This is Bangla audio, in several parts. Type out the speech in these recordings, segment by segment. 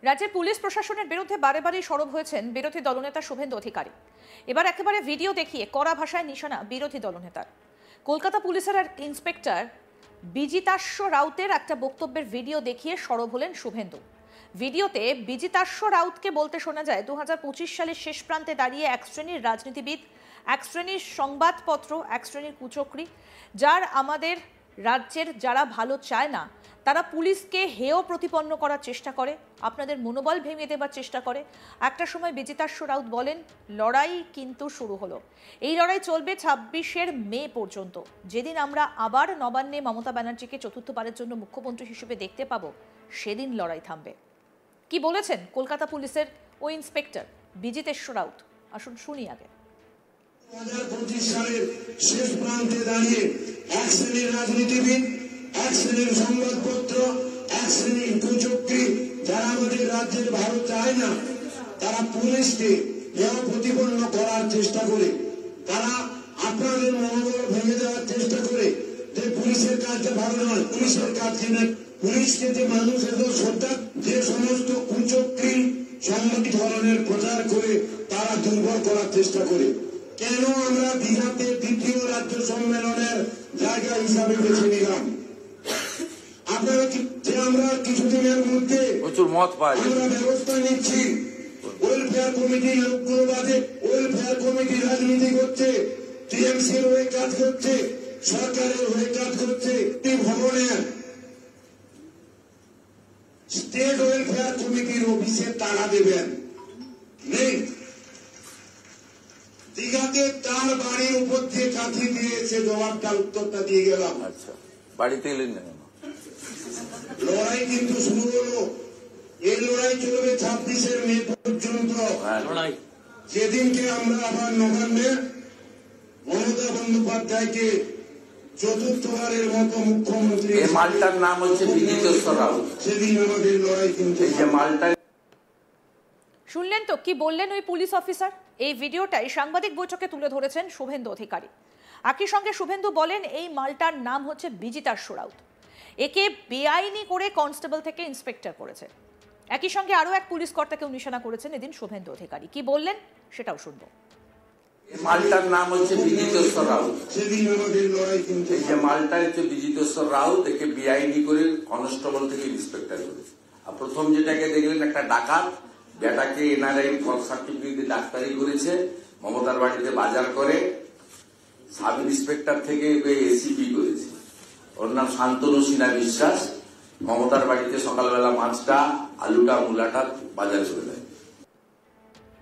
রাজ্যের পুলিশ প্রশাসনের বিরুদ্ধে বারে বারে সরব হয়েছেন বিরোধী দলনেতা শুভেন্দু অধিকারী। এবার একেবারে ভিডিও দেখিয়ে কড়া ভাষায় নিশানা বিরোধী দলনেতার। কলকাতা পুলিশের এক ইন্সপেক্টর বিজিতাস্য রাউতের একটা বক্তব্যের ভিডিও দেখিয়ে সরব হলেন শুভেন্দু। ভিডিওতে বিজিতাস্য রাউতকে বলতে শোনা যায় 2025 সালের শেষ প্রান্তে দাঁড়িয়ে এক শ্রেণীর রাজনীতিবিদ, এক শ্রেণীর সংবাদপত্র, এক শ্রেণীর কুচক্রী, যার আমাদের রাজ্যের যারা ভালো চায় না তারা পুলিশকে হেয় প্রতিপন্ন করার চেষ্টা করে, আপনাদের মনোবল ভেঙে দেবার চেষ্টা করে। একটা সময় বিজিতাস্য রাউত বলেন, লড়াই কিন্তু শুরু হলো। এই লড়াই চলবে 26 মে পর্যন্ত, যেদিন আমরা আবার নবান্নে মমতা ব্যানার্জিকে চতুর্থবারের জন্য মুখ্যমন্ত্রী হিসেবে দেখতে পাবো, সেদিন লড়াই থামবে। কি বলেছেন কলকাতা পুলিশের ওই ইন্সপেক্টর বিজিতেস্য রাউত, আসুন শুনি আগে। 2025 সালের শেষ প্রান্তে দাঁড়িয়ে এক শ্রেণীর রাজনীতিবিদ, এক শ্রেণীর সংবাদপত্র, এক শ্রেণীর কুচক্রী, যারা আমাদের রাজ্যের ভালো চায় না, তারা পুলিশকে হেয় প্রতিপন্ন করার চেষ্টা করে, তারা আপনাদের মনোবল ভেঙে দেওয়ার চেষ্টা করে যে পুলিশের কাজটা ভালো নয়, পুলিশের কাজ কিনা পুলিশকে যে মানুষ এত শ্রদ্ধা, যে সমস্ত কুচক্রী সংবাদ ধরনের প্রচার করে তারা দুর্বল করার চেষ্টা করে। কেন আমরা দীঘাতে দ্বিতীয় রাজ্য সম্মেলনের জায়গা হিসাবে বেছে নিলাম? আপনারা যে আমরা কিছুদিনের মধ্যে আমরা ব্যবস্থা নিচ্ছি, ওয়েলফেয়ার কমিটি লোকগুলো বাদে ওয়েলফেয়ার কমিটি রাজনীতি করছে, টিএমসির হয়ে কাজ করছে, সরকারের হয়ে কাজ করছে। ভবনের স্টেট ওয়েলফেয়ার কমিটির অফিসে তালা দেবেন নেই। দীঘাতে তার বাড়ির উপর দিয়ে কাঁথি দিয়েছে, জবাবটা উত্তরটা দিয়ে গেলাম। আচ্ছা, বাড়িতে এলেন না? লড়াই কিন্তু শুরু হলো। এই লড়াই চলবে 26 মে পর্যন্ত। যেদিনকে আমরা আবার নবান্নে মমতা বন্দ্যোপাধ্যায়কে চতুর্থবারের মতো মুখ্যমন্ত্রী, এই মালটার নাম হচ্ছে বিজিতেস্য রাউত, সেদিন আমাদের লড়াই কিন্তু। এই যে মালটা শুনলেন তো কি বললেন ওই পুলিশ অফিসার। এই ভিডিওটাই সাংবাদিক বৈঠকে তুলে ধরেছেন শুভেন্দু অধিকারী। একই সঙ্গে শুভেন্দু বলেন, এই মালটার নাম হচ্ছে বিজিতাস্য রাউত, একে বেআইনি করে কনস্টেবল থেকে ইন্সপেক্টর করেছে। একই সঙ্গে আরো এক পুলিশ কর্তাকেও নিশানা করেছেন এদিন শুভেন্দু অধিকারী। কি বললেন সেটাও শুনবো। মালটার নাম হচ্ছে বিজিতেস্য রাউত, সেদিন আমাদের লড়াই কিন্তু। এই যে মালটা হচ্ছে বিজিতেস্য রাউত, একে বেআইনি করে কনস্টেবল থেকে ইন্সপেক্টর করেছে। আর প্রথম যেটাকে দেখলেন একটা ডাকাত, বেটাকে এনআরআই সার্টিফিকেট দিয়ে ডাক্তারি করেছে, মমতার বাড়িতে বাজার করে, সাব ইন্সপেক্টর থেকে এসিপি করেছে। ওর নাম শান্তনু সিনহা বিশ্বাস। মমতার বাড়িতে সকালবেলা মাছটা, আলুটা, মূলাটা বাজার করে দেয়।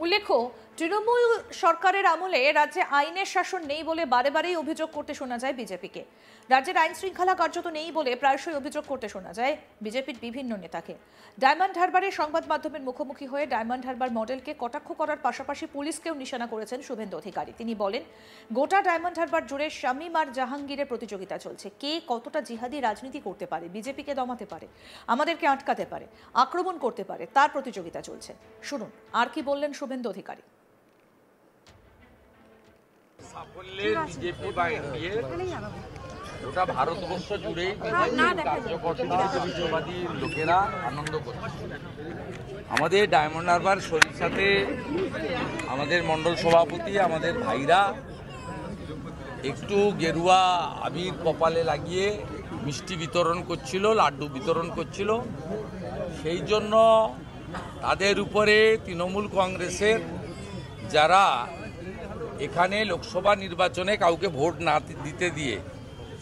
উল্লেখ্য, তৃণমূল সরকারের আমলে রাজ্যে আইনের শাসন নেই বলে বারে বারেই অভিযোগ করতে শোনা যায় বিজেপিকে। রাজ্যের আইন শৃঙ্খলা কার্যত নেই বলে প্রায়শই অভিযোগ করতে শোনা যায় বিজেপির বিভিন্ন নেতাকে। ডায়মন্ড হারবারে সংবাদ মাধ্যমের মুখোমুখি হয়ে ডায়মন্ড হারবার মডেলকে কটাক্ষ করার পাশাপাশি পুলিশকেও নিশানা করেছেন শুভেন্দু অধিকারী। তিনি বলেন, গোটা ডায়মন্ড হারবার জুড়ে শামীম আর জাহাঙ্গীরের প্রতিযোগিতা চলছে। কে কতটা জিহাদি রাজনীতি করতে পারে, বিজেপিকে দমাতে পারে, আমাদেরকে আটকাতে পারে, আক্রমণ করতে পারে, তার প্রতিযোগিতা চলছে। শুনুন আর কি বললেন শুভেন্দু অধিকারী। সাফল্যের বিজেপি বা এনডিএ গোটা ভারতবর্ষ জুড়েই কার্যকর্তাবাদী লোকেরা আনন্দ করছে। আমাদের ডায়মন্ড হারবার সরিষাতে আমাদের মণ্ডল সভাপতি, আমাদের ভাইরা একটু গেরুয়া আবির কপালে লাগিয়ে মিষ্টি বিতরণ করছিল, লাড্ডু বিতরণ করছিল। সেই জন্য তাদের উপরে তৃণমূল কংগ্রেসের যারা এখানে লোকসভা নির্বাচনে কাউকে ভোট না দিতে দিয়ে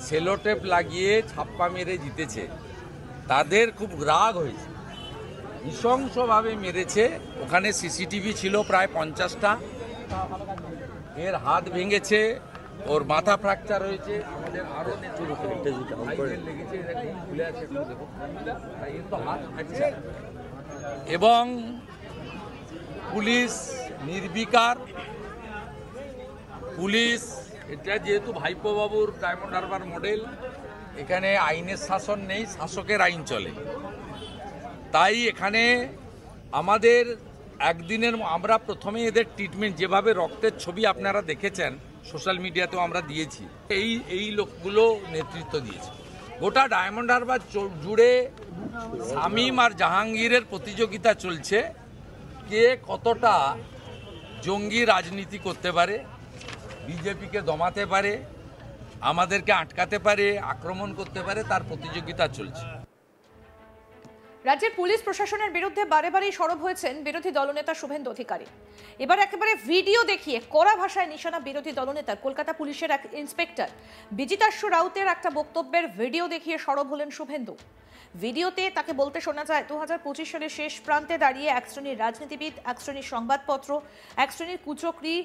সেলোটেপ লাগিয়ে ছাপ্পা মেরে জিতেছে, তাদের খুব রাগ হয়েছে, নৃশংসভাবে মেরেছে। ওখানে সিসিটিভি ছিল প্রায় 50টা। এর হাত ভেঙেছে, ওর মাথা ফ্র্যাকচার হয়েছে। আমাদের আরো লেগেছে, হাত ফ্র্যাকচার। এবং পুলিশ নির্বিকার। পুলিশ এটা যেহেতু ভাইপো বাবুর ডায়মন্ড হারবার মডেল, এখানে আইনের শাসন নেই, শাসকের আইন চলে। তাই এখানে আমাদের একদিনের আমরা প্রথমে এদের ট্রিটমেন্ট, যেভাবে রক্তের ছবি আপনারা দেখেছেন সোশ্যাল মিডিয়াতেও আমরা দিয়েছি, এই লোকগুলো নেতৃত্ব দিয়েছে। গোটা ডায়মন্ড হারবার জুড়ে শামীম আর জাহাঙ্গীরের প্রতিযোগিতা চলছে কে কতটা জঙ্গি রাজনীতি করতে পারে, বিজেপিকে দমাতে পারে, আমাদেরকে আটকাতে পারে, আক্রমণ করতে পারে, তার প্রতিযোগিতা চলছে। রাজ্যের পুলিশ প্রশাসনের বিরুদ্ধে বারে বারেই সরব হয়েছেন বিরোধী দলনেতা শুভেন্দু অধিকারী। এবার একেবারে ভিডিও দেখিয়ে কড়া ভাষায় নিশানা বিরোধী দলনেতার। কলকাতা পুলিশের এক ইন্সপেক্টর বিজিতাশ্রু রাউতের একটা বক্তব্যের ভিডিও দেখিয়ে সরব হলেন শুভেন্দু। ভিডিওতে তাকে বলতে শোনা যায় 2025 সালের শেষ প্রান্তে দাঁড়িয়ে এক শ্রেণীর রাজনীতিবিদ, এক শ্রেণীর সংবাদপত্র, এক শ্রেণীর কুচক্রী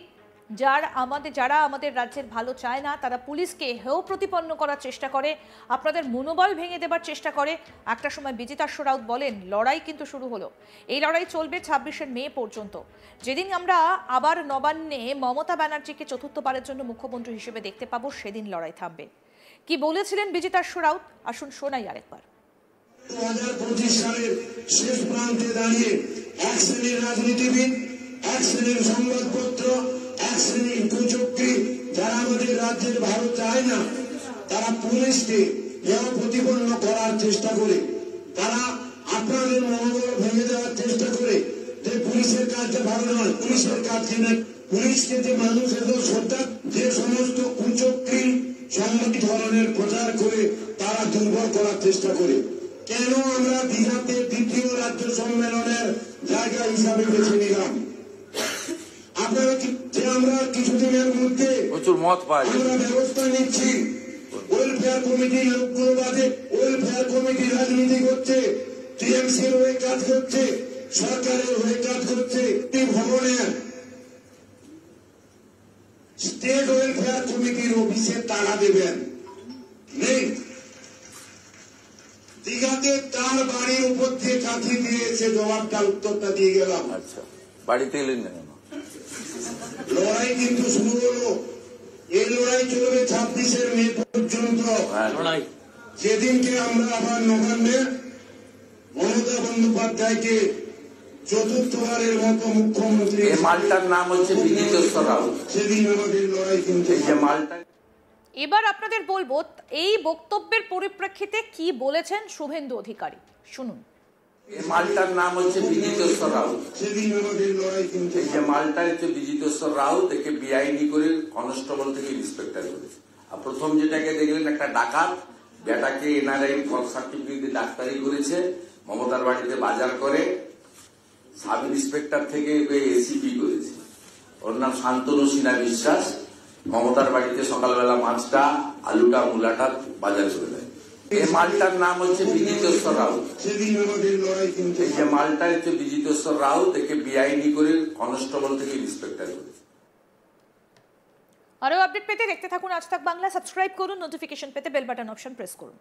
যারা আমাদের রাজ্যের ভালো চায় না, তারা পুলিশকে হেয় প্রতিপন্ন করার চেষ্টা করে, আপনাদের মনোবল ভেঙে দেবার চেষ্টা করে। একটা সময় বিজিতাশ্রু রাউত বলেন, লড়াই কিন্তু শুরু হলো, এই লড়াই চলবে 26শে মে পর্যন্ত, যেদিন আমরা আবার নবান্নে মমতা ব্যানার্জিকে চতুর্থবারের জন্য মুখ্যমন্ত্রী হিসেবে দেখতে পাবো, সেদিন লড়াই থামবে। কি বলেছিলেন বিজিতাশ্রু রাউত, আসুন শোনাই আরেকবার। 2025 সালের শেষ প্রান্তে দাঁড়িয়ে এক শ্রেণীর রাজনীতিবিদ, এক শ্রেণীর সংবাদপত্র, এক শ্রেণীর কুচক্রী যারা আমাদের রাজ্যের ভালো চায় না, তারা পুলিশকে হেয় প্রতিপন্ন করার চেষ্টা করে, তারা আপনাদের মনোবল ভেঙে দেওয়ার চেষ্টা করে যে পুলিশের কাজটা ভালো নয়, পুলিশের কাজ না, পুলিশকে যে মানুষ এত শ্রদ্ধা, যে সমস্ত কুচক্রী সংবাদ ধরনের প্রচার করে তারা দুর্বল করার চেষ্টা করে। কেন আমরা দীঘাতে দ্বিতীয় রাজ্য সম্মেলনের জায়গা হিসাবে বেছে নিলাম? আপনারা যে আমরা কিছুদিনের মধ্যে প্রচুর মত পাওয়া যায়, আমরা ব্যবস্থা নিচ্ছি। ওয়েলফেয়ার কমিটি উগ্রবাদে ওয়েলফেয়ার কমিটি রাজনীতি করছে, টিএমসির হয়ে কাজ করছে, সরকারের হয়ে কাজ করছে। ভবনের স্টেট ওয়েলফেয়ার কমিটির অফিসে তালা দেবেন নেই। দীঘাতে তার বাড়ির উপর দিয়ে কাঠি দিয়েছে, জবাবটা উত্তরটা দিয়ে গেলাম। আচ্ছা, বাড়িতে এলেন না কেন? লড়াই কিন্তু শুরু হলো, এই লড়াই চলবে 26শে মে পর্যন্ত। যেদিনকে আমরা আবার নবান্নে মমতা বন্দ্যোপাধ্যায়কে চতুর্থবারের মতো মুখ্যমন্ত্রী, এই মালটার নাম হচ্ছে বিজিতেশ্বর রাউত, সেদিন আমাদের লড়াই কিন্তু। এই যে মালটা, এবার আপনাদের বলবো এই বক্তব্যের পরিপ্রেক্ষিতে কি বলেছেন শুভেন্দু অধিকারী, শুনুন। এই মালটার নাম হচ্ছে বিজিতেশ্বর রাউত, সেদিন আমাদের লড়াই কিন্তু। এই যে মালটা হচ্ছে বিজিতেশ্বর রাউত, একে বেআইনি করে কনস্টেবল থেকে ইন্সপেক্টর করেছে। আর প্রথম যেটাকে দেখলেন একটা ডাকাত, বেটাকে এনআরআই সার্টিফিকেট দিয়ে ডাক্তারি করেছে, মমতার বাড়িতে বাজার করে, সাব ইন্সপেক্টর থেকে এসিপি করেছে। ওর নাম শান্তনু সিনহা বিশ্বাস। মমতার বাড়িতে সকালবেলা মাছটা, আলুটা, মূলাটা বাজার করে দেয়। এই মালটার নাম হচ্ছে বিজিতেশ্বর রাউত, সেদিন আমাদের লড়াই কিন্তু। এই যে মালটা হচ্ছে বিজিতেশ্বর রাউত, একে বেআইনি করে কনস্টেবল থেকে ইন্সপেক্টর করেছে। আরও আপডেট পেতে দেখতে থাকুন আজ তাক বাংলা, সাবস্ক্রাইব করুন, নোটিফিকেশন পেতে বেল বাটন অপশন প্রেস করুন।